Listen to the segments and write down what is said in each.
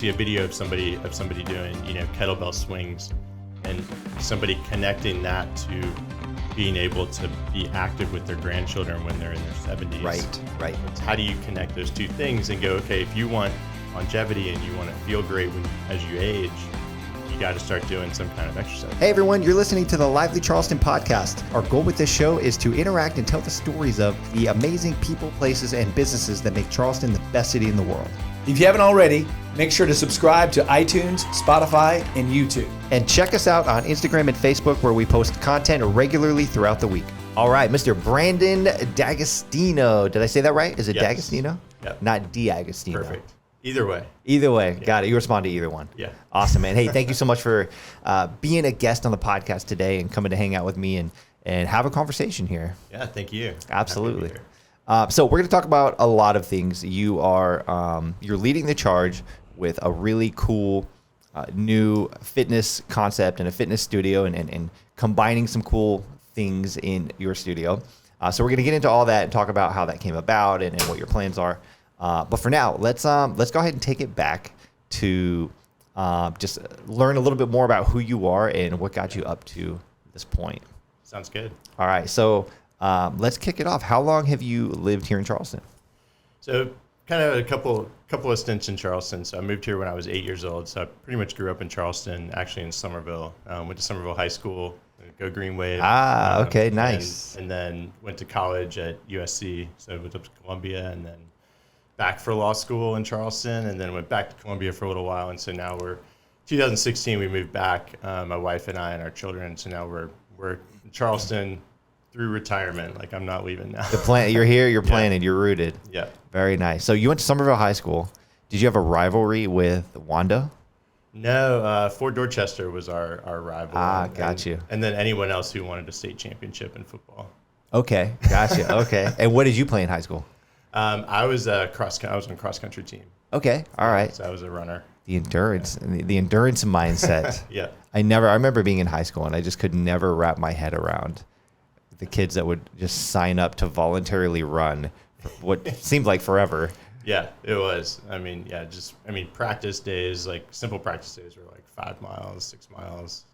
see a video of somebody doing, kettlebell swings, and somebody connecting that to being able to be active with their grandchildren when they're in their 70s. Right. It's how do you connect those two things and go, okay, if you want longevity and you want to feel great as you age, you got to start doing some kind of exercise. Hey everyone, you're listening to the Lively Charleston Podcast. Our goal with this show is to interact and tell the stories of the amazing people, places, and businesses that make Charleston the best city in the world. If you haven't already, make sure to subscribe to iTunes, Spotify, and YouTube. And check us out on Instagram and Facebook, where we post content regularly throughout the week. All right, Mr. Brandon D'Agostino. Did I say that right? Is it Yes. D'Agostino? Yep. Not D'Agostino. Perfect. Either way. Either way. Yeah. Got it. You respond to either one. Yeah. Awesome, man. Hey, thank you so much for being a guest on the podcast today and coming to hang out with me and have a conversation here. Yeah, thank you. Absolutely. Happy to be here. So we're going to talk about a lot of things. You are you're leading the charge with a really cool new fitness concept and a fitness studio and combining some cool things in your studio. So we're going to get into all that and talk about how that came about and what your plans are. But for now, let's go ahead and take it back to just learn a little bit more about who you are and what got you up to this point. Sounds good. All right. So let's kick it off. How long have you lived here in Charleston? So kind of a couple of stints in Charleston. So I moved here when I was 8 years old. So I pretty much grew up in Charleston, actually in Somerville. Went to Somerville High School, go Green Wave. Okay, nice. And then went to college at USC. So I went up to Columbia and then back for law school in Charleston, and then went back to Columbia for a little while. And so now 2016, we moved back, my wife and I and our children. So now we're in Charleston through retirement. Like, I'm not leaving now. The plan, you're here, you're planted, you're rooted. Yeah. Very nice. So you went to Somerville High School. Did you have a rivalry with Wando? No, Fort Dorchester was our rival. Got you. And then anyone else who wanted a state championship in football. Okay, gotcha. Okay. And what did you play in high school? I was on a cross country team. Okay, all right. So I was a runner. The endurance, the endurance mindset. Yeah. I remember being in high school and I just could never wrap my head around the kids that would just sign up to voluntarily run for what seemed like forever. Yeah, it was. Practice days, like simple practice days were like 5 miles, 6 miles.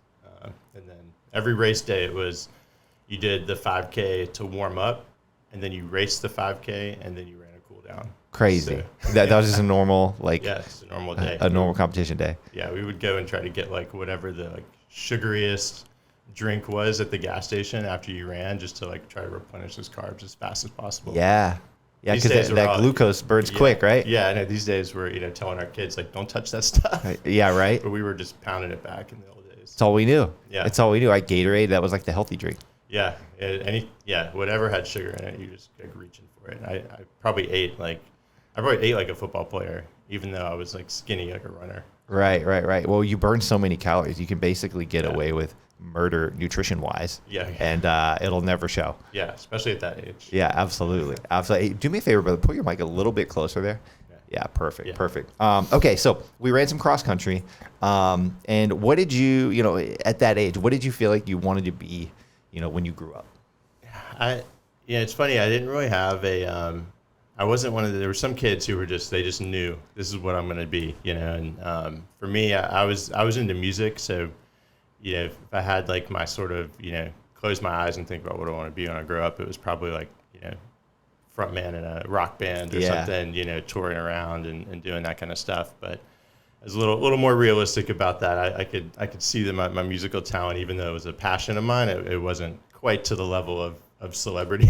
And then every race day you did the 5K to warm up, and then you raced the 5K, and then you ran a cool down. Crazy. So, that was just a normal, it's a normal day. A normal competition day. Yeah, we would go and try to get like whatever the sugariest drink was at the gas station after you ran, just to like try to replenish those carbs as fast as possible. Yeah, because that glucose burns quick, right? Yeah, and these days we're telling our kids like, don't touch that stuff. Yeah, right. But we were just pounding it back in the old days. It's all we knew. Yeah, it's all we knew. Like Gatorade, that was like the healthy drink. Yeah, whatever had sugar in it, you just like reaching for it. I probably ate like a football player, even though I was like skinny like a runner. Right. Well, you burn so many calories, you can basically get away with murder nutrition-wise. Yeah. And it'll never show. Yeah, especially at that age. Yeah, absolutely. Hey, do me a favor, brother. Put your mic a little bit closer there. Yeah, perfect. Yeah. Perfect. Okay, so we ran some cross country. And what did you, at that age, what did you feel like you wanted to be, when you grew up? It's funny. I didn't really have I wasn't one of there were some kids who they just knew this is what I'm going to be, and for me, I was into music. So, if I had like my sort of, close my eyes and think about what I want to be when I grow up, it was probably like, frontman in a rock band or something, touring around and doing that kind of stuff. But I was a little more realistic about that. I could see that my musical talent, even though it was a passion of mine, it wasn't quite to the level of celebrity.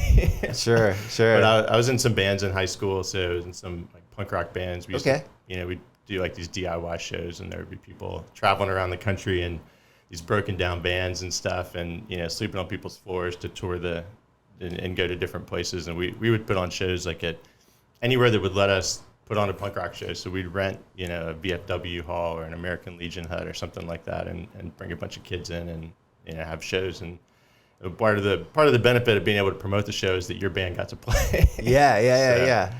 Sure. But I was in some bands in high school, so I was in some like punk rock bands. We used to, we'd do like these DIY shows, and there would be people traveling around the country in these broken down vans and stuff, and sleeping on people's floors to tour and go to different places. And we would put on shows like at anywhere that would let us put on a punk rock show. So we'd rent, a VFW hall or an American Legion hut or something like that, and bring a bunch of kids in and have shows. And part of the benefit of being able to promote the show is that your band got to play. Yeah.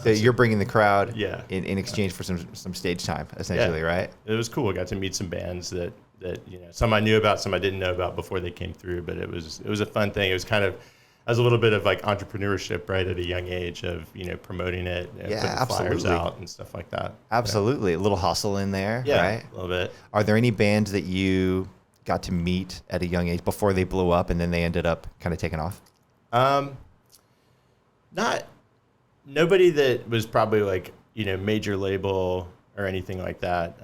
So you're bringing the crowd in exchange for some stage time, essentially, right? It was cool. I got to meet some bands that some I knew about, some I didn't know about before they came through. But it was a fun thing. It was kind of, has a little bit of like entrepreneurship, right, at a young age of, promoting it, and Yeah, putting flyers absolutely. out and stuff like that. Absolutely. A little hustle in there, Yeah, right? a little bit. Are there any bands that you got to meet at a young age before they blew up and then they ended up kind of taking off? Nobody that was probably like, major label or anything like that.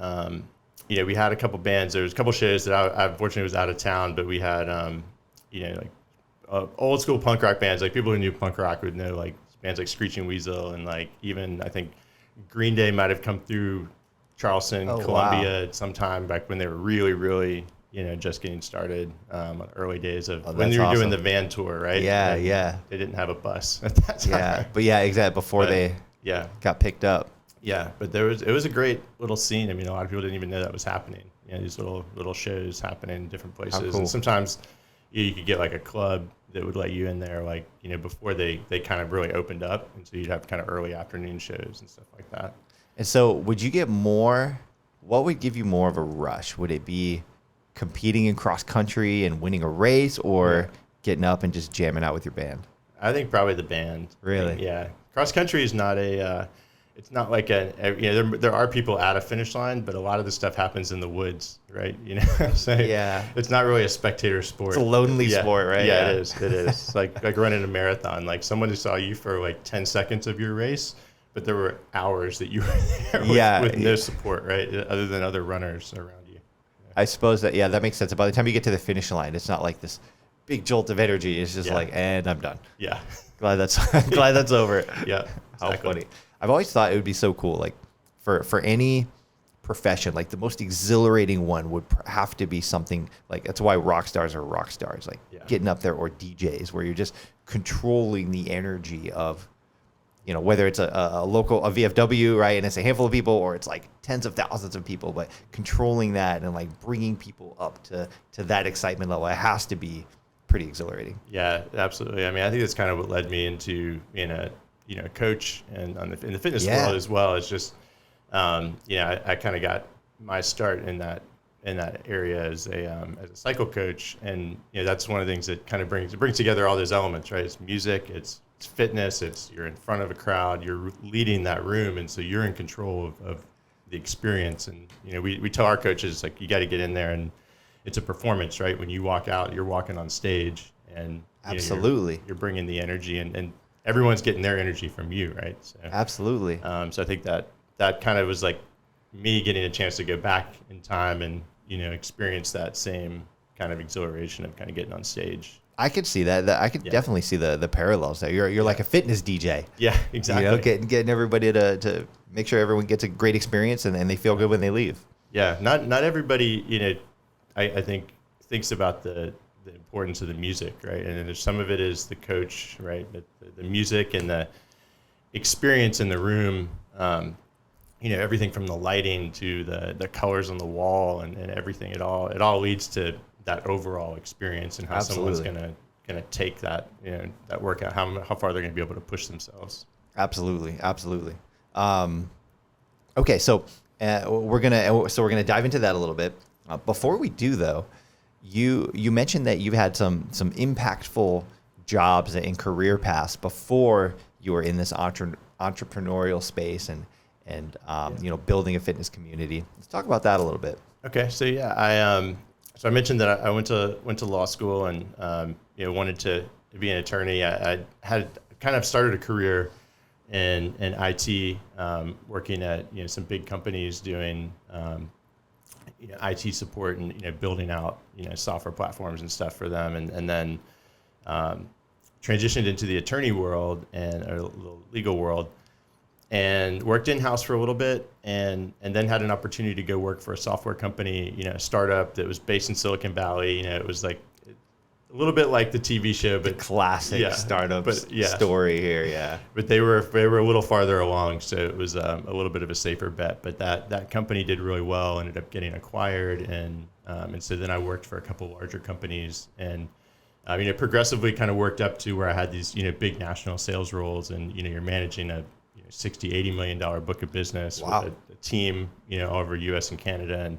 We had a couple bands. There was a couple shows that I unfortunately was out of town, but we had, like old school punk rock bands, like people who knew punk rock would know, like bands like Screeching Weasel, and like even I think Green Day might have come through Charleston, Columbia at some time back when they were really, really, just getting started, early days of when they were doing the van tour, right? Yeah, and yeah. They didn't have a bus at that time. Yeah, but yeah, exactly. Before they got picked up. Yeah, but it was a great little scene. I mean, a lot of people didn't even know that was happening. These little shows happening in different places. Cool. And sometimes you could get like a club that would let you in there, like, before they kind of really opened up. And so you'd have kind of early afternoon shows and stuff like that. And so would you get more, what would give you more of a rush? Would it be competing in cross country and winning a race, or getting up and just jamming out with your band? I think probably the band. Really? Yeah. Cross country is not it's not like there are people at a finish line, but a lot of the stuff happens in the woods, right? So it's not really a spectator sport. It's a lonely sport, right? Yeah, it is. It's like running a marathon. Like someone who saw you for like 10 seconds of your race, but there were hours that you were there with no support, right? Other than other runners around you. I suppose that makes sense. By the time you get to the finish line, it's not like this big jolt of energy. It's just like, and I'm done. Yeah. Glad that's over. Yeah. How Exactly. funny. I've always thought it would be so cool, like for any profession, like the most exhilarating one would have to be something like, that's why rock stars are rock stars, like getting up there, or DJs, where you're just controlling the energy of, whether it's a local, a VFW, right, and it's a handful of people, or it's like tens of thousands of people, but controlling that and like bringing people up to that excitement level, it has to be pretty exhilarating. Yeah, absolutely. I mean, I think that's kind of what led me into being a coach and in the fitness world as well. It's just I kind of got my start in that area as a cycle coach, and that's one of the things that kind of brings together all those elements, right? It's music, it's fitness, it's you're in front of a crowd, you're leading that room, and so you're in control of the experience. And we tell our coaches, like, you got to get in there, and it's a performance, right? When you walk out, you're walking on stage, and absolutely you're bringing the energy, and everyone's getting their energy from you, right? So, absolutely. So I think that kind of was like me getting a chance to go back in time and experience that same kind of exhilaration of kind of getting on stage. I could see that. I could definitely see the parallels there. You're like a fitness DJ. Yeah, exactly. Getting everybody to make sure everyone gets a great experience and they feel good when they leave. Yeah, not everybody, I think thinks about the importance of the music, right? And then there's some of it is the coach, right? The music and the experience in the room, everything from the lighting to the colors on the wall and everything. It all leads to that overall experience and how someone's gonna take that that workout, how far they're gonna be able to push themselves. Absolutely. Okay, so we're gonna dive into that a little bit. Before we do, though, you mentioned that you've had some impactful jobs and career paths before you were in this entrepreneurial space and building a fitness community. Let's talk about that a little bit. Okay, so I mentioned that I went to law school and wanted to be an attorney. I had kind of started a career in IT, working at some big companies doing IT support and building out software platforms and stuff for them, and then transitioned into the attorney world and a legal world, and worked in-house for a little bit, and then had an opportunity to go work for a software company, a startup that was based in Silicon Valley. It was like a little bit like the TV show, but classic startup story here. Yeah, but they were a little farther along, so it was a little bit of a safer bet. But that company did really well, ended up getting acquired, and so then I worked for a couple larger companies, and progressively kind of worked up to where I had these big national sales roles, and you're managing a $60-80 million book of business with a team all over U.S. and Canada,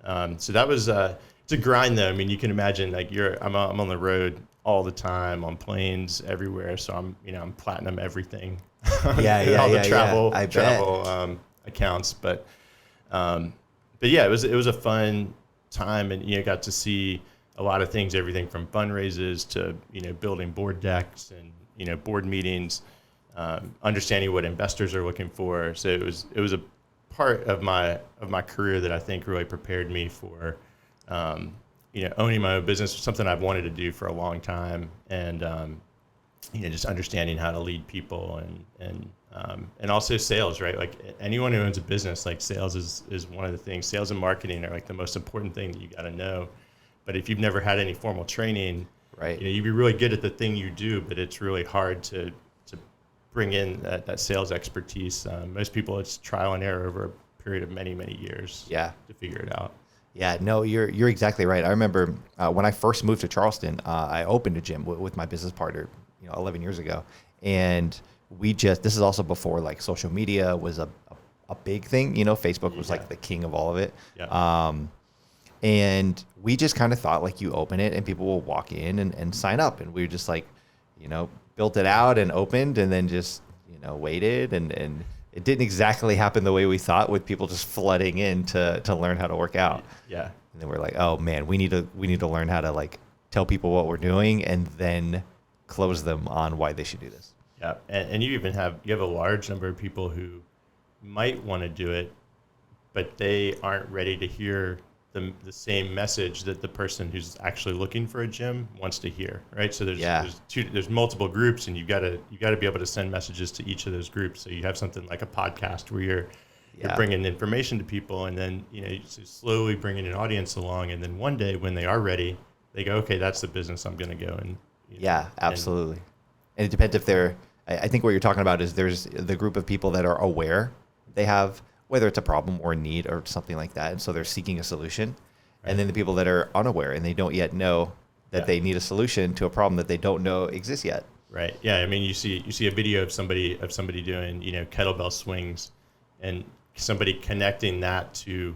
and so that was it's a grind though. I mean, you can imagine, like I'm on the road all the time on planes everywhere. So I'm platinum everything. Yeah, all the travel I bet. travel accounts, but yeah, it was a fun time, and got to see a lot of things, everything from fundraisers to building board decks and board meetings, understanding what investors are looking for. So it was a part of my career that I think really prepared me for owning my own business, something I've wanted to do for a long time, and just understanding how to lead people and also sales, right? Like anyone who owns a business, like sales is one of the things. Sales and marketing are like the most important thing that you got to know. But if you've never had any formal training, right, you'd be really good at the thing you do, but it's really hard to bring in that sales expertise. Most people, it's trial and error over a period of many, many years to figure it out. Yeah, no, you're exactly right. I remember when I first moved to Charleston, I opened a gym with my business partner, 11 years ago. And this is also before like social media was a big thing. Facebook was like the king of all of it. Yeah. And we just kind of thought like you open it and people will walk in and sign up. And we were just like, built it out and opened and then just, waited. And it didn't exactly happen the way we thought, with people just flooding in to learn how to work out. Yeah. And then we're like, oh man, we need to learn how to like tell people what we're doing and then close them on why they should do this. Yeah. And you have a large number of people who might want to do it, but they aren't ready to hear the same message that the person who's actually looking for a gym wants to hear, right? So there's multiple groups, and you got to be able to send messages to each of those groups. So you have something like a podcast where you're bringing information to people, and then you slowly bringing an audience along, and then one day when they are ready, they go, okay, that's the business I'm going to go and absolutely. And it depends if they're. I think what you're talking about is there's the group of people that are aware they have, whether it's a problem or a need or something like that, and so they're seeking a solution. Right. And then the people that are unaware and they don't yet know that they need a solution to a problem that they don't know exists yet. Right. Yeah. I mean, you see a video of somebody doing kettlebell swings, and somebody connecting that to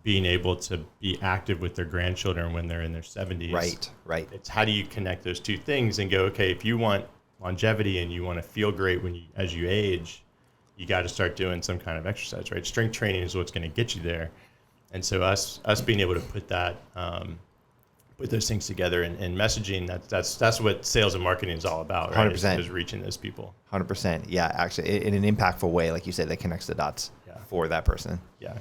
being able to be active with their grandchildren when they're in their 70s. Right. It's how do you connect those two things and go, okay, if you want longevity and you want to feel great as you age, you got to start doing some kind of exercise, right? Strength training is what's going to get you there. And so us being able to put that, put those things together and messaging, that's what sales and marketing is all about, right? 100%. Is reaching those people. 100%. Yeah, actually, in an impactful way, like you said, that connects the dots for that person. Yeah.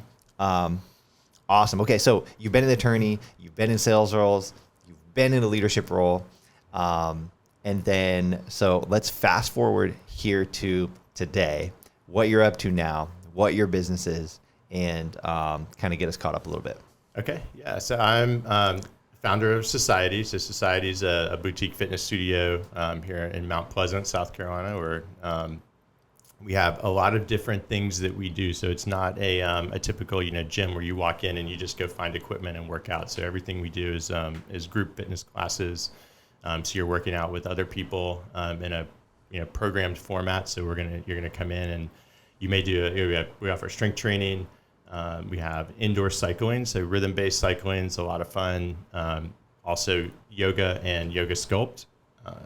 Awesome. Okay, so you've been an attorney, you've been in sales roles, you've been in a leadership role, and then so let's fast forward here to today. What you're up to now, what your business is, and kind of get us caught up a little bit. Okay, yeah. So I'm founder of Society. So Society is a boutique fitness studio here in Mount Pleasant, South Carolina, where we have a lot of different things that we do. So it's not a typical gym where you walk in and you just go find equipment and work out. So everything we do is group fitness classes. So you're working out with other people in a programmed format. So you're gonna come in and you may do we offer strength training. We have indoor cycling, so rhythm-based cycling is a lot of fun. Also yoga and yoga sculpt.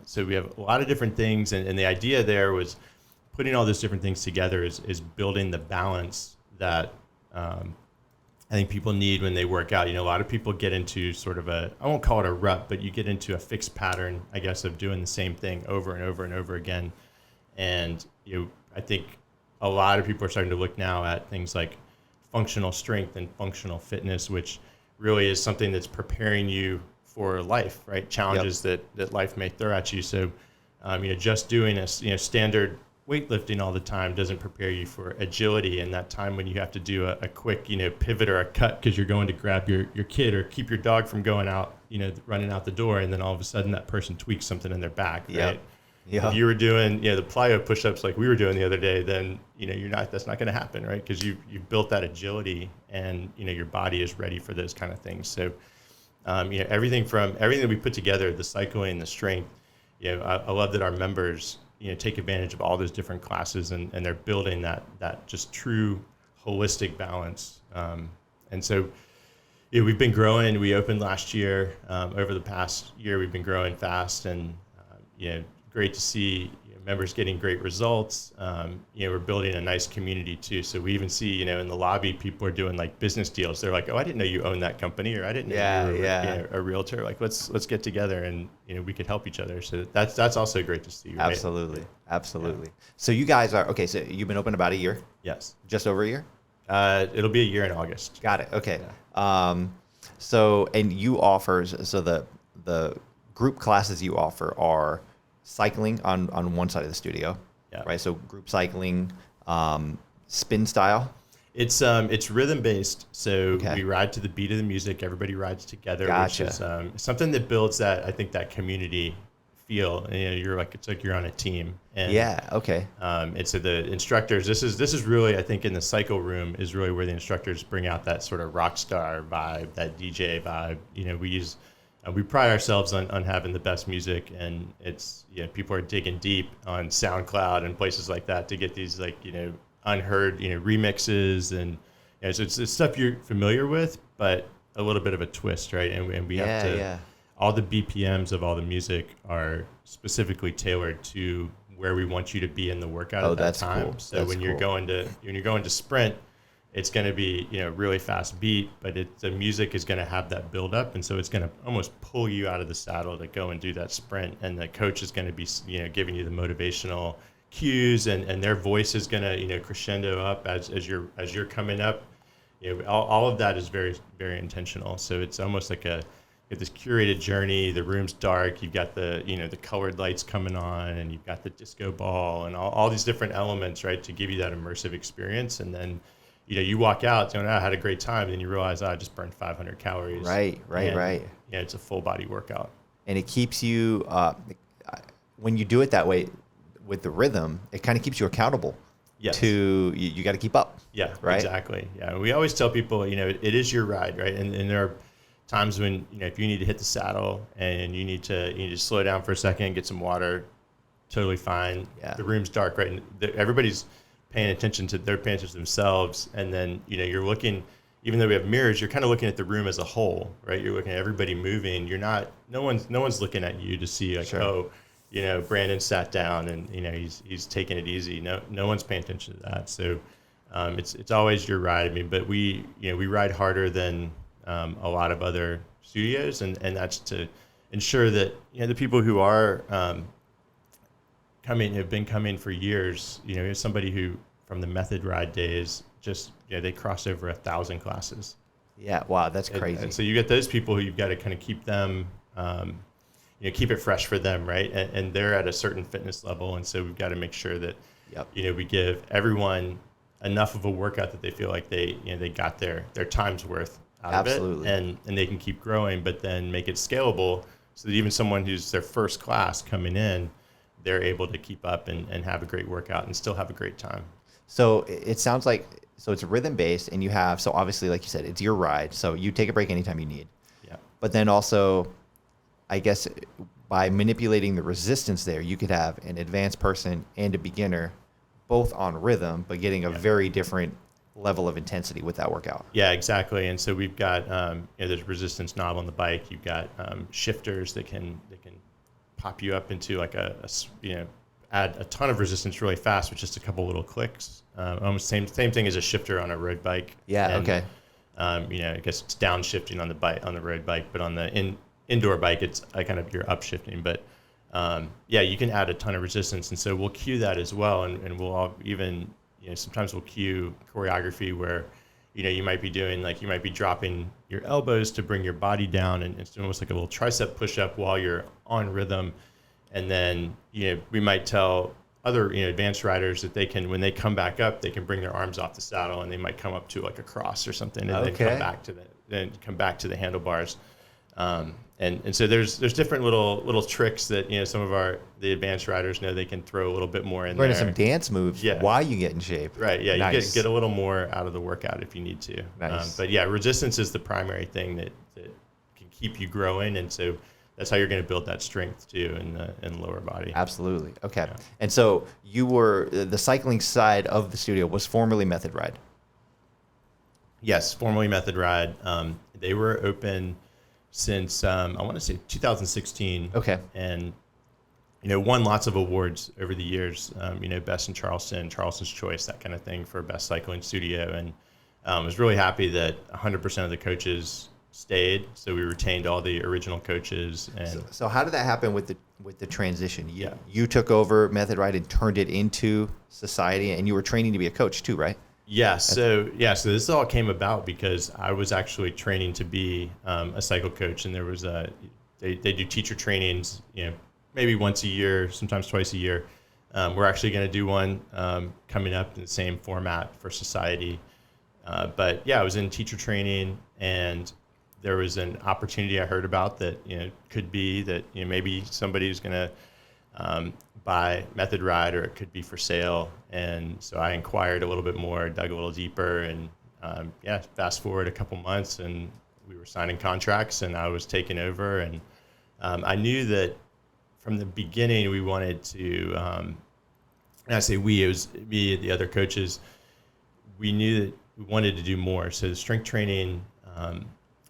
So we have a lot of different things, and the idea there was putting all those different things together is building the balance that I think people need when they work out. A lot of people get into sort of I won't call it a rut, but you get into a fixed pattern, I guess, of doing the same thing over and over and over again. And I think a lot of people are starting to look now at things like functional strength and functional fitness, which really is something that's preparing you for life, right? Challenges that life may throw at you. So, just doing a standard weightlifting all the time doesn't prepare you for agility, and that time when you have to do a quick pivot or a cut because you're going to grab your kid or keep your dog from going out, running out the door, and then all of a sudden that person tweaks something in their back, right? If you were doing the plyo push-ups like we were doing the other day, then that's not going to happen, right? Because you've built that agility, and your body is ready for those kind of things. So everything that we put together, the cycling, the strength, I love that our members take advantage of all those different classes, and they're building that just true holistic balance. And so Yeah, we've been growing. We opened last year. Over the past year, we've been growing fast, and great to see members getting great results. We're building a nice community too. So we even see, in the lobby, people are doing like business deals. They're like, "Oh, I didn't know you owned that company," or "I didn't know you were a realtor." Like, let's get together and we could help each other. So that's also great to see. Right? Absolutely. So you guys are okay. So you've been open about a year. Yes. Just over a year. It'll be a year in August. Got it. Okay. Yeah. So and you offer the group classes you offer are cycling on one side of the studio, right? So group cycling, spin style. It's rhythm based, so we ride to the beat of the music. Everybody rides together, Gotcha. which is something that builds that community feel. And, it's like you're on a team. And, and so the instructors, this is really, I think, in the cycle room is really where the instructors bring out that sort of rock star vibe, that DJ vibe. We pride ourselves on having the best music, and it's people are digging deep on SoundCloud and places like that to get these unheard remixes, and so it's stuff you're familiar with, but a little bit of a twist, right? And we have to all the BPMs of all the music are specifically tailored to where we want you to be in the workout at that time. Cool. So when you're going to sprint, it's going to be really fast beat, but the music is going to have that build up, and so it's going to almost pull you out of the saddle to go and do that sprint. And the coach is going to be giving you the motivational cues, and their voice is going to crescendo up as you're coming up. All of that is very, very intentional. So it's almost like this curated journey. The room's dark. You've got the the colored lights coming on, and you've got the disco ball and all these different elements, right, to give you that immersive experience. And then you walk out going, I had a great time. And then you realize, I just burned 500 calories. Right. Yeah, it's a full body workout. And it keeps you, when you do it that way with the rhythm, it kind of keeps you accountable. Yes. You got to keep up. Yeah, right? Exactly. Yeah, we always tell people, it is your ride, right? And there are times when, if you need to hit the saddle and you need to slow down for a second, get some water, totally fine. Yeah. The room's dark, right? And everybody's paying attention to themselves, and then you're looking, even though we have mirrors, you're kind of looking at the room as a whole, right? You're looking at everybody moving. You're not, no one's looking at you to see like, sure. Brandon sat down and he's taking it easy. No one's paying attention to that. So it's always your ride. I mean, but we ride harder than a lot of other studios, and that's to ensure that the people who are have been coming for years. Somebody who from the method ride days just they cross over 1,000 classes. Yeah, wow, that's crazy. And so you get those people who you've got to kind of keep them, keep it fresh for them, right? And they're at a certain fitness level, and so we've got to make sure that we give everyone enough of a workout that they feel like they got their time's worth out Absolutely. of it, and they can keep growing, but then make it scalable so that even someone who's their first class coming in, they're able to keep up and have a great workout and still have a great time. So it sounds like, it's rhythm based, and you have, so obviously, like you said, it's your ride. So you take a break anytime you need. Yeah. But then also, I guess by manipulating the resistance there, you could have an advanced person and a beginner both on rhythm, but getting a very different level of intensity with that workout. Yeah, exactly. And so we've got, there's a resistance knob on the bike. You've got shifters that can pop you up into like add a ton of resistance really fast with just a couple little clicks. Almost same thing as a shifter on a road bike. Yeah. And, okay. I guess it's downshifting on the road bike, but on the indoor bike, it's you're upshifting. But you can add a ton of resistance, and so we'll cue that as well, and we'll all even sometimes we'll cue choreography where you might be doing you might be dropping your elbows to bring your body down, and it's almost like a little tricep push up while you're on rhythm. And then, we might tell other, advanced riders that they can, when they come back up, they can bring their arms off the saddle, and they might come up to like a cross or something, and then come back to the handlebars. And so there's different little tricks that, some of the advanced riders know they can throw a little bit more in Learning there. some dance moves while you get in shape. Right. Yeah. Nice. You get a little more out of the workout if you need to. Nice. But yeah, resistance is the primary thing that can keep you growing. And so that's how you're going to build that strength too in the lower body. Absolutely. Okay. Yeah. And so you were, the cycling side of the studio was formerly Method Ride. Yes, formerly Method Ride. They were open since I want to say 2016. Okay. And won lots of awards over the years. Best in Charleston, Charleston's Choice, that kind of thing for best cycling studio. And was really happy that 100% of the coaches stayed. So we retained all the original coaches. And so how did that happen with the transition? You took over Method Ride and turned it into Society, and you were training to be a coach too, right? Yeah. So this all came about because I was actually training to be a cycle coach, and there was they do teacher trainings, maybe once a year, sometimes twice a year. We're actually going to do one coming up in the same format for Society. But yeah, I was in teacher training, and there was an opportunity I heard about that could be that maybe somebody's going to buy Method Ride, or it could be for sale. And so I inquired a little bit more, dug a little deeper, and fast forward a couple months, and we were signing contracts, and I was taking over. And I knew that from the beginning we wanted to, and I say we, it was me and the other coaches, we knew that we wanted to do more. So the strength training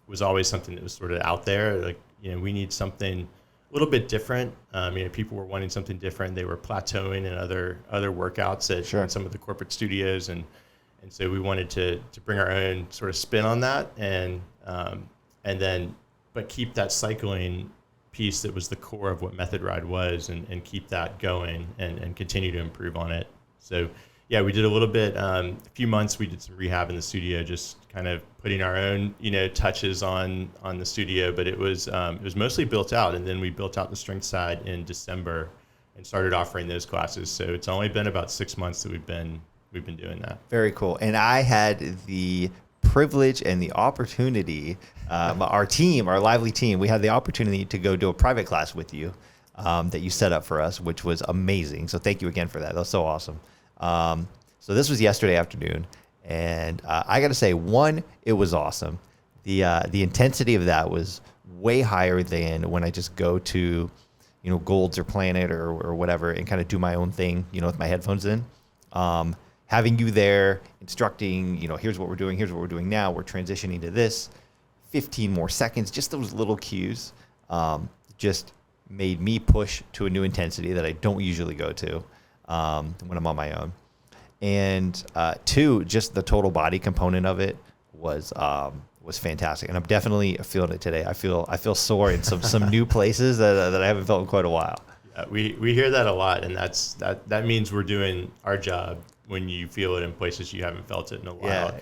was always something that was sort of out there. Like, we need something a little bit different. People were wanting something different. They were plateauing in other workouts at some of the corporate studios, and so we wanted to bring our own sort of spin on that, and then but keep that cycling piece that was the core of what Method Ride was, and keep that going and continue to improve on it. So yeah, we did a little bit, a few months we did some rehab in the studio, just kind of putting our own, touches on the studio, but it was mostly built out. And then we built out the strength side in December and started offering those classes. So it's only been about 6 months that we've been doing that. Very cool. And I had the privilege and the opportunity, our team, our Lively team, we had the opportunity to go do a private class with you that you set up for us, which was amazing. So thank you again for that. That was so awesome. So this was yesterday afternoon, and I got to say, one, it was awesome. The intensity of that was way higher than when I just go to, Gold's or Planet or whatever and kind of do my own thing, with my headphones in. Having you there instructing, here's what we're doing now, we're transitioning to this, 15 more seconds, just those little cues, just made me push to a new intensity that I don't usually go to when I'm on my own. And two, just the total body component of it was fantastic, and I'm definitely feeling it today. I feel sore in some new places that I haven't felt in quite a while. Yeah, we hear that a lot, and that means we're doing our job when you feel it in places you haven't felt it in a while.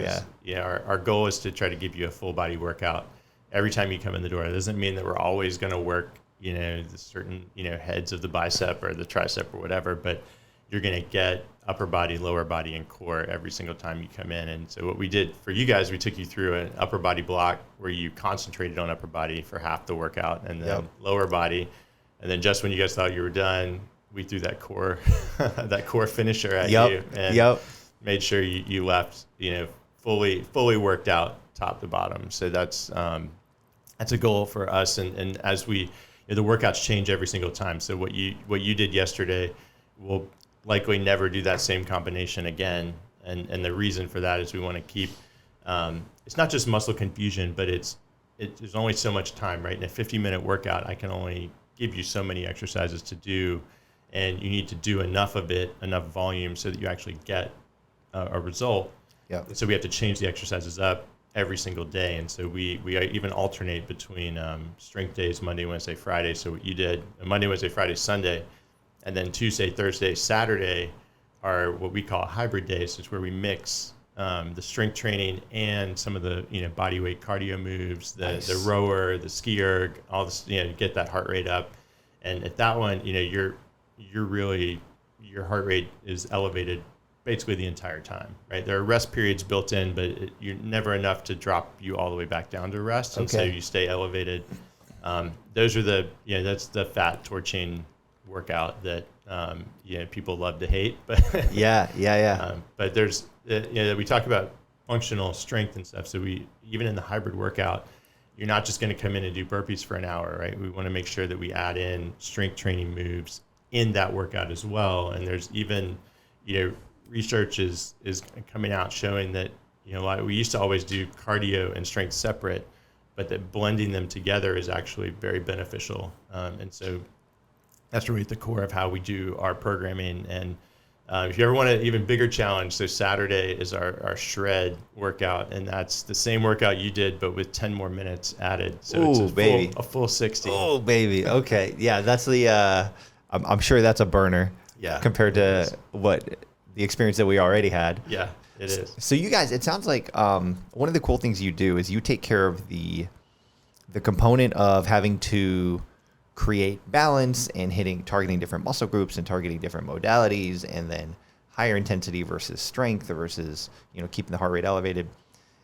Our goal is to try to give you a full body workout every time you come in the door. It doesn't mean that we're always going to work, the certain, heads of the bicep or the tricep or whatever, but you're going to get upper body, lower body, and core every single time you come in. And so what we did for you guys, we took you through an upper body block where you concentrated on upper body for half the workout, and then lower body. And then just when you guys thought you were done, we threw that core finisher at you, and made sure you left, fully worked out top to bottom. So that's a goal for us. And as we, the workouts change every single time. So what you did yesterday, we'll likely never do that same combination again. And the reason for that is we want to keep, it's not just muscle confusion, but there's only so much time, right? In a 50-minute workout, I can only give you so many exercises to do, and you need to do enough of it, enough volume, so that you actually get a result. So we have to change the exercises up every single day. And so we even alternate between strength days, Monday, Wednesday, Friday. So what you did, Monday, Wednesday, Friday, Sunday, and then Tuesday, Thursday, Saturday are what we call hybrid days. It's where we mix the strength training and some of the body weight cardio moves, the rower, the ski erg, all this, get that heart rate up. And at that one, you're really, your heart rate is elevated basically the entire time, right? There are rest periods built in, but you're never enough to drop you all the way back down to rest. And so you stay elevated. Those are that's the fat torching workout that, people love to hate, but but there's, we talk about functional strength and stuff. So even in the hybrid workout, you're not just going to come in and do burpees for an hour, right? We want to make sure that we add in strength training moves in that workout as well. And there's even, research is coming out showing that, we used to always do cardio and strength separate, but that blending them together is actually very beneficial. And so that's really at the core of how we do our programming. And if you ever want an even bigger challenge, so Saturday is our shred workout, and that's the same workout you did, but with 10 more minutes added. So it's a full 60. Oh, baby. Okay. Yeah, that's the, I'm sure that's a burner compared to what the experience that we already had. Yeah, it is. So you guys, it sounds like one of the cool things you do is you take care of the component of having to create balance and targeting different muscle groups and targeting different modalities, and then higher intensity versus strength versus, keeping the heart rate elevated.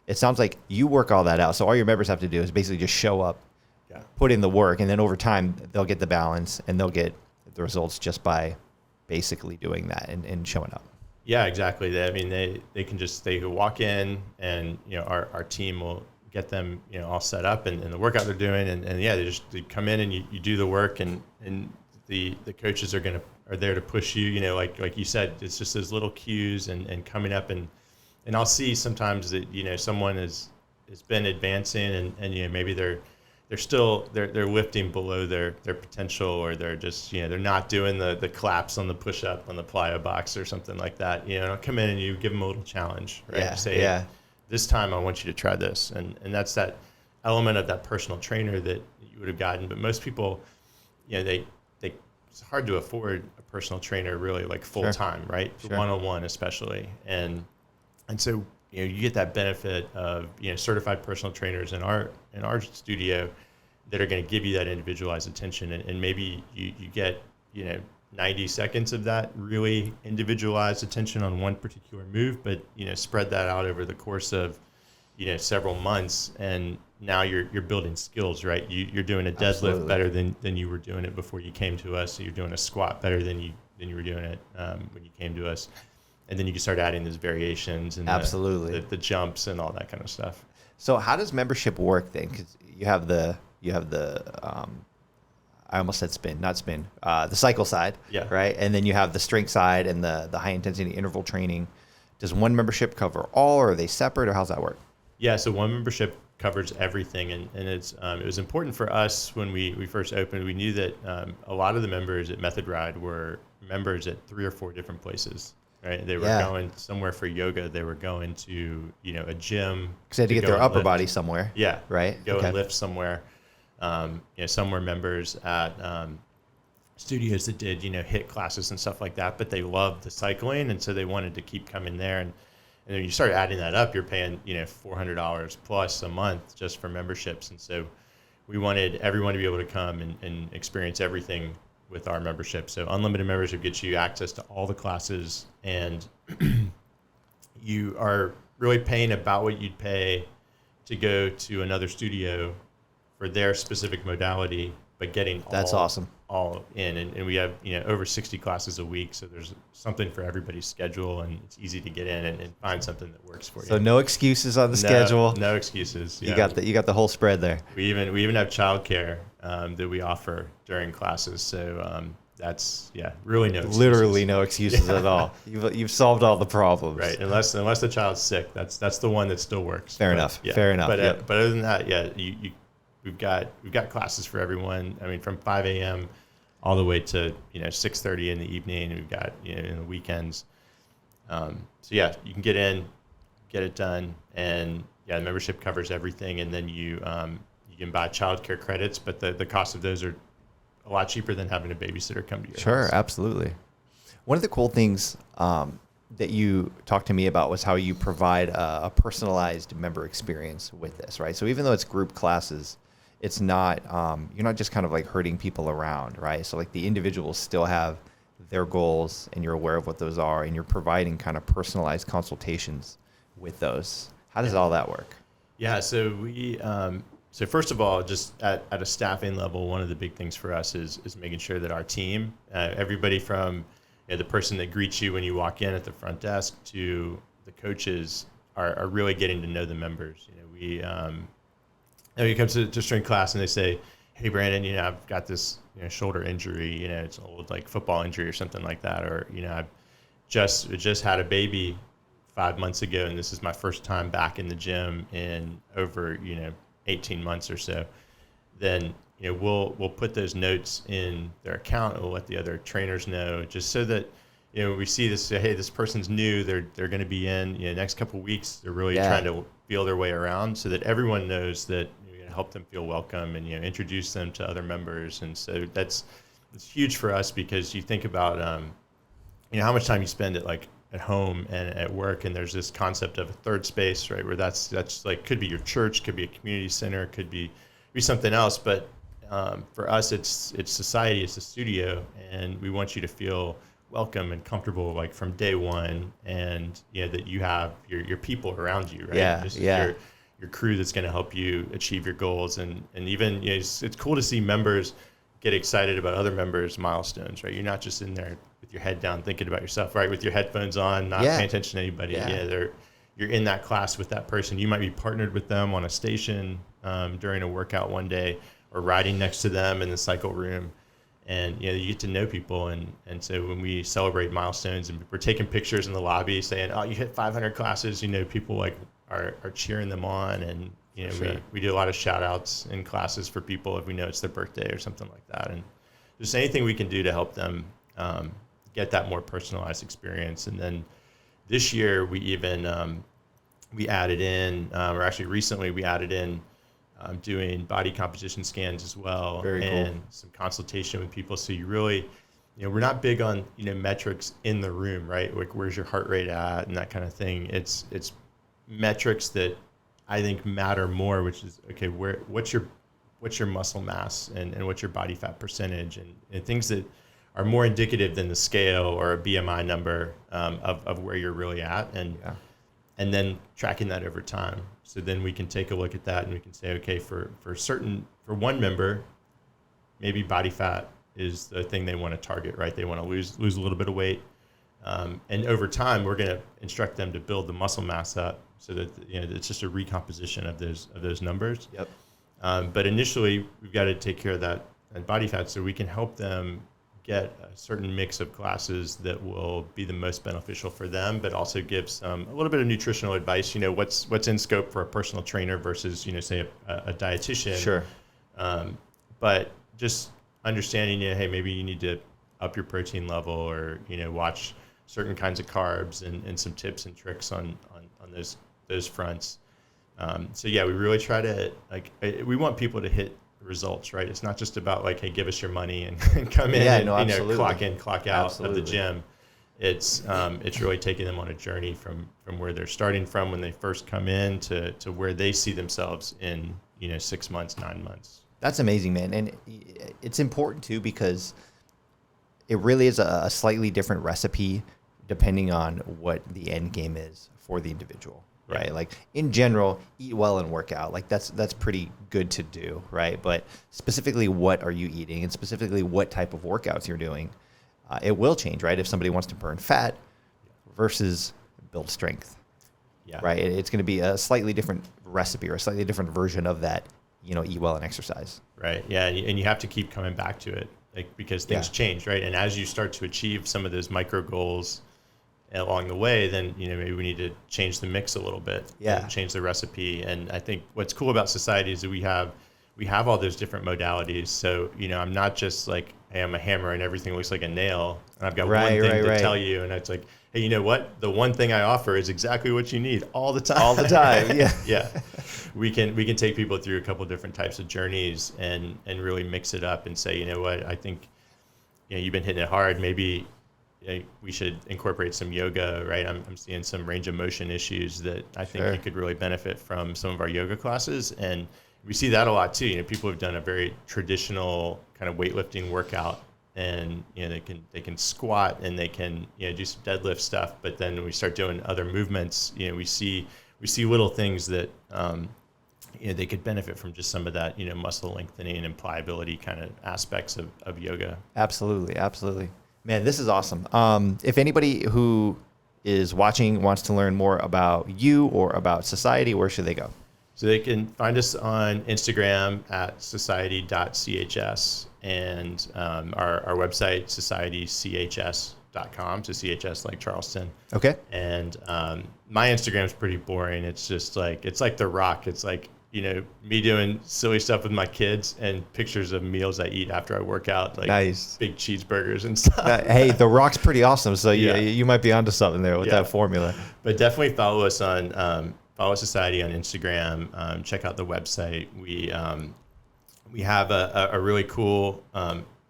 It sounds like you work all that out. So all your members have to do is basically just show up, put in the work, and then over time they'll get the balance and they'll get the results just by basically doing that and showing up. Yeah, exactly. They can walk in, and our team will get them all set up and the workout they're doing, and they come in and you do the work, and the coaches are there to push you, like you said. It's just those little cues and coming up, and I'll see sometimes that someone has been advancing, and maybe they're lifting below their potential, or they're just they're not doing the claps on the push up on the plyo box or something like that. I'll come in and you give them a little challenge, right? Say, this time I want you to try this. And that's that element of that personal trainer that you would have gotten. But most people, it's hard to afford a personal trainer really like full time, right? Sure. One-on-one especially. And so, you get that benefit of, certified personal trainers in our studio that are going to give you that individualized attention. And maybe you get, 90 seconds of that really individualized attention on one particular move, but spread that out over the course of several months, and now you're building skills, right? You're doing a deadlift better than you were doing it before you came to us. So you're doing a squat better than you were doing it when you came to us, and then you can start adding those variations and the jumps and all that kind of stuff. So how does membership work then? Because you have the I almost said the cycle side, right? And then you have the strength side and the high intensity interval training. Does one membership cover all, or are they separate, or how's that work? Yeah, so one membership covers everything, and it's it was important for us when we first opened. We knew that a lot of the members at Method Ride were members at 3 or 4 different places, right? They were going somewhere for yoga. They were going to a gym because they had to get their upper body somewhere. Yeah, right. Go and lift somewhere. Some were members at studios that did, HIIT classes and stuff like that, but they loved the cycling, and so they wanted to keep coming there. And then you start adding that up, you're paying, $400 plus a month just for memberships. And so we wanted everyone to be able to come and experience everything with our membership. So unlimited membership gets you access to all the classes, and you are really paying about what you'd pay to go to another studio for their specific modality, but getting all in. And we have, over 60 classes a week. So there's something for everybody's schedule, and it's easy to get in and find something that works for you. So no excuses on the schedule. No excuses. You got the whole spread there. We even have childcare that we offer during classes. So that's really no excuses. Literally no excuses at all. You've solved all the problems. Right. Unless the child's sick, that's the one that still works. Fair enough. Fair enough. But other than that, we've got classes for everyone. I mean, from 5 a.m. all the way to 6:30 in the evening. We've got in the weekends. You can get in, get it done, and the membership covers everything. And then you can buy childcare credits, but the cost of those are a lot cheaper than having a babysitter come to your house. Sure, absolutely. One of the cool things that you talked to me about was how you provide a personalized member experience with this, right? So even though it's group classes, it's not, you're not just kind of like herding people around, right? So like the individuals still have their goals, and you're aware of what those are, and you're providing kind of personalized consultations with those. How does all that work? Yeah, so so first of all, just at a staffing level, one of the big things for us is making sure that our team, everybody from the person that greets you when you walk in at the front desk to the coaches, are really getting to know the members. You come to strength class and they say, "Hey, Brandon, I've got this shoulder injury. It's an old like football injury or something like that, or I've just had a baby 5 months ago, and this is my first time back in the gym in over 18 months or so, then we'll put those notes in their account, and we'll let the other trainers know, just so that we see this, say, hey, this person's new, they're going to be in next couple of weeks, they're really trying to feel their way around, so that everyone knows that you're going to help them feel welcome and introduce them to other members. And so it's huge for us, because you think about how much time you spend at home and at work, and there's this concept of a third space, right, where that's like, could be your church, could be a community center, could be something else, but for us it's society, it's a studio, and we want you to feel welcome and comfortable, like from day one, and that you have your people around you, right? Your crew that's going to help you achieve your goals, and even it's cool to see members get excited about other members' milestones, right? You're not just in there with your head down thinking about yourself, right? With your headphones on, not paying attention to anybody. You're in that class with that person. You might be partnered with them on a station during a workout one day, or riding next to them in the cycle room. And you get to know people, and so when we celebrate milestones and we're taking pictures in the lobby saying, oh, you hit 500 classes, people are cheering them on, and we do a lot of shout outs in classes for people if we know it's their birthday or something like that, and just anything we can do to help them get that more personalized experience. And then this year we even we added in, or actually recently we added in doing body composition scans as well. Very and cool. Some consultation with people. So you really, we're not big on, metrics in the room, right? Like, where's your heart rate at and that kind of thing. It's metrics that I think matter more, which is, okay, what's your muscle mass and what's your body fat percentage, and things that are more indicative than the scale or a BMI number of where you're really at, and then tracking that over time. So then we can take a look at that and we can say, okay, for one member, maybe body fat is the thing they want to target, right? They want to lose a little bit of weight. And over time, we're going to instruct them to build the muscle mass up, so that it's just a recomposition of those numbers. Yep. But initially, we've got to take care of that body fat, so we can help them get a certain mix of classes that will be the most beneficial for them, but also give a little bit of nutritional advice. What's in scope for a personal trainer versus say a dietitian. Sure. But just understanding, hey, maybe you need to up your protein level, or watch certain kinds of carbs, and some tips and tricks on those fronts. So we really try to, we want people to hit results, right? It's not just about hey, give us your money and come in and clock in, clock out of the gym. It's really taking them on a journey from where they're starting from when they first come in to where they see themselves in 6 months, 9 months. That's amazing, man. And it's important too, because it really is a slightly different recipe depending on what the end game is for the individual. Right. Yeah. Like, in general, eat well and work out. Like, that's pretty good to do. Right. But specifically, what are you eating, and specifically what type of workouts you're doing, it will change, right? If somebody wants to burn fat versus build strength. Yeah. Right. It's going to be a slightly different recipe, or a slightly different version of that, eat well and exercise. Right. Yeah. And you have to keep coming back to it, because things change. Right. And as you start to achieve some of those micro goals along the way, then maybe we need to change the mix a little bit, and change the recipe. And I think what's cool about society is that we have all those different modalities. So I'm not just like, hey, I'm a hammer and everything looks like a nail, and I've got one thing to tell you, and it's like, hey, you know what? The one thing I offer is exactly what you need all the time. All the time, yeah. Yeah. We can take people through a couple of different types of journeys and really mix it up and say, you know what? I think you've been hitting it hard. Maybe we should incorporate some yoga, right? I'm seeing some range of motion issues that I think you could really benefit from some of our yoga classes. And we see that a lot too. People have done a very traditional kind of weightlifting workout, and they can squat and they can do some deadlift stuff. But then when we start doing other movements, we see little things that they could benefit from, just some of that muscle lengthening and pliability kind of aspects of yoga. Absolutely. Man, this is awesome. If anybody who is watching wants to learn more about you or about society, where should they go? So they can find us on Instagram at society.chs, and our website, societychs.com, so CHS like Charleston. Okay. And my Instagram is pretty boring. It's just it's like The Rock. It's like me doing silly stuff with my kids and pictures of meals I eat after I work out, like Nice. big cheeseburgers and stuff. Hey, the rock's pretty awesome. So Yeah. you might be onto something there with Yeah. that formula. But definitely follow us on Follow Society on Instagram. Check out the website. We have a really cool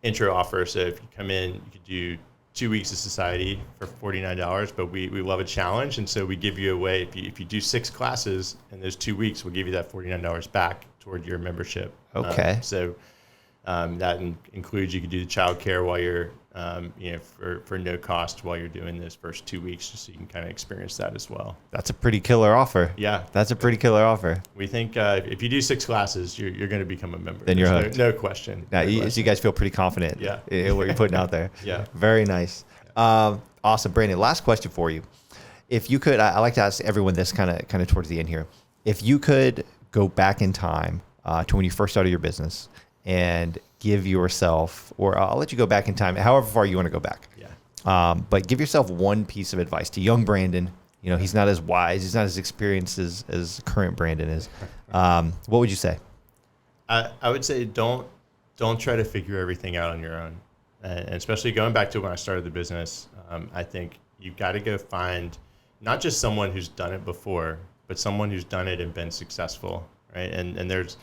intro offer. So if you come in, you could do 2 weeks of Society for $49. But we love a challenge, and so we give you away. If you do 6 classes in those 2 weeks, we'll give you that $49 back toward your membership. Okay. That includes, you could do the childcare while you're for no cost while you're doing those first 2 weeks, just so you can kind of experience that as well. That's a pretty killer offer. Yeah. That's a pretty killer offer. We think if you do 6 classes, you're going to become a member. Then you're There's hooked. No question. Now, No so question. you guys feel pretty confident in what you're putting out there. Yeah. Very nice. Awesome. Brandon, last question for you. If you could, I like to ask everyone this kind of towards the end here. If you could go back in time to when you first started your business and give yourself, or I'll let you go back in time, however far you want to go back. Yeah. But give yourself one piece of advice to young Brandon. He's not as wise, he's not as experienced as current Brandon is. What would you say? I would say don't try to figure everything out on your own. And especially going back to when I started the business, I think you've got to go find not just someone who's done it before, but someone who's done it and been successful, right? And there's,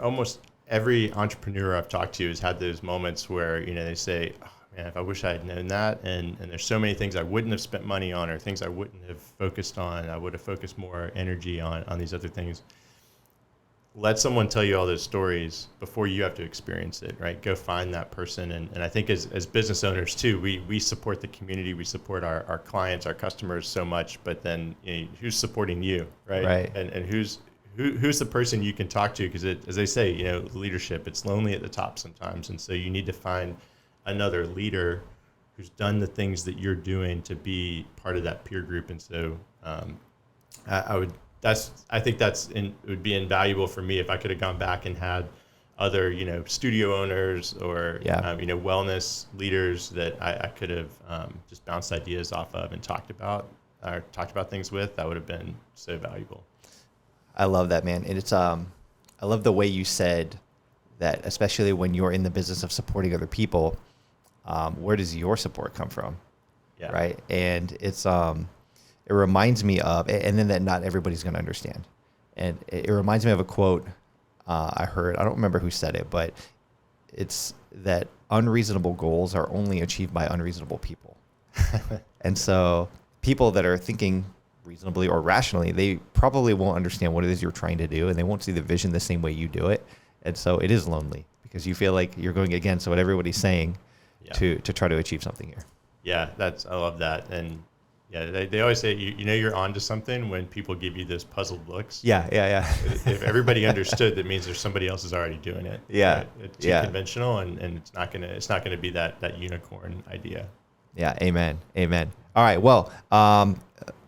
almost every entrepreneur I've talked to has had those moments where, they say, oh, man, if I wish I had known that. And there's so many things I wouldn't have spent money on, or things I wouldn't have focused on. I would have focused more energy on these other things. Let someone tell you all those stories before you have to experience it, right? Go find that person. And I think as business owners too, we support the community, we support our clients, our customers so much, but then who's supporting you, right? Right. And who's the person you can talk to? Because as they say, leadership, it's lonely at the top sometimes. And so you need to find another leader who's done the things that you're doing to be part of that peer group. And so I think it would be invaluable for me if I could have gone back and had other, studio owners or, wellness leaders that I could have just bounced ideas off of and talked about things with. That would have been so valuable. I love that, man. And it's I love the way you said that, especially when you're in the business of supporting other people, where does your support come from? Yeah. Right. And it's it reminds me of, and then that not everybody's going to understand. And it reminds me of a quote I heard. I don't remember who said it, but it's that unreasonable goals are only achieved by unreasonable people. And so people that are thinking reasonably or rationally, they probably won't understand what it is you're trying to do, and they won't see the vision the same way you do it. And so it is lonely because you feel like you're going against what everybody's saying to try to achieve something here. Yeah, I love that. And yeah, they always say, you're onto something when people give you those puzzled looks. Yeah. If everybody understood, that means there's somebody else is already doing it. Yeah. Right? It's too conventional, and it's not gonna be that unicorn idea. Yeah. Amen. All right. Well,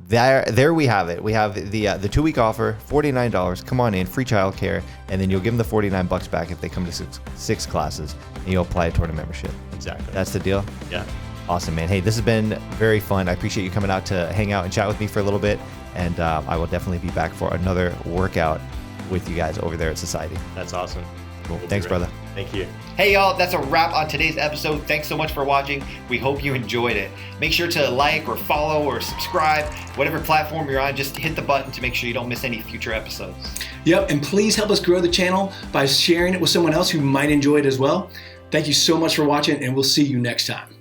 there we have it. We have the 2-week offer, $49. Come on in, free childcare, and then you'll give them the $49 back if they come to six classes, and you'll apply it toward a membership. Exactly. That's the deal. Yeah. Awesome, man. Hey, this has been very fun. I appreciate you coming out to hang out and chat with me for a little bit, and I will definitely be back for another workout with you guys over there at Society. That's awesome. Cool. Thanks, brother. Thank you. Hey y'all, that's a wrap on today's episode. Thanks so much for watching. We hope you enjoyed it. Make sure to like or follow or subscribe, whatever platform you're on, just hit the button to make sure you don't miss any future episodes. Yep, and please help us grow the channel by sharing it with someone else who might enjoy it as well. Thank you so much for watching, and we'll see you next time.